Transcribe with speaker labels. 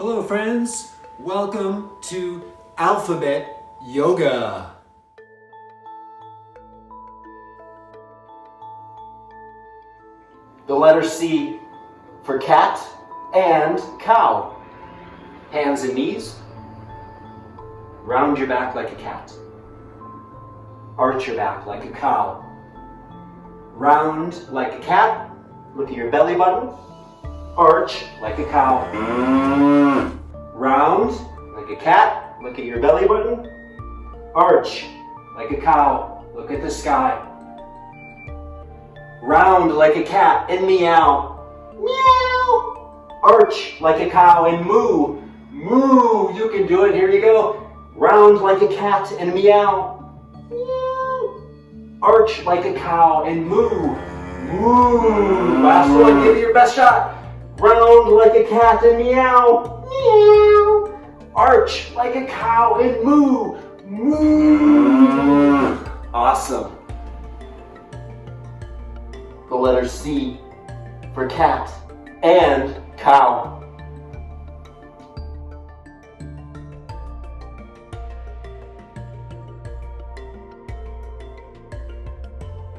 Speaker 1: Hello friends, welcome to Alphabet Yoga.
Speaker 2: The letter C for cat and cow. Hands and knees. Round your back like a cat. Arch your back like a cow. Round like a cat. Look at your belly button. Arch like a cow. Round like a cat. Look at your belly button. Arch like a cow. Look at the sky. Round like a cat and meow. Meow. Arch like a cow and moo. Moo. You can do it. Here you go. Round like a cat and meow. Meow. Arch like a cow and moo. Moo. Last one. Give it your best shot. Round like a cat and meow. Meow. Arch like a cow and moo. Moo. Awesome. The letter C for cat and cow.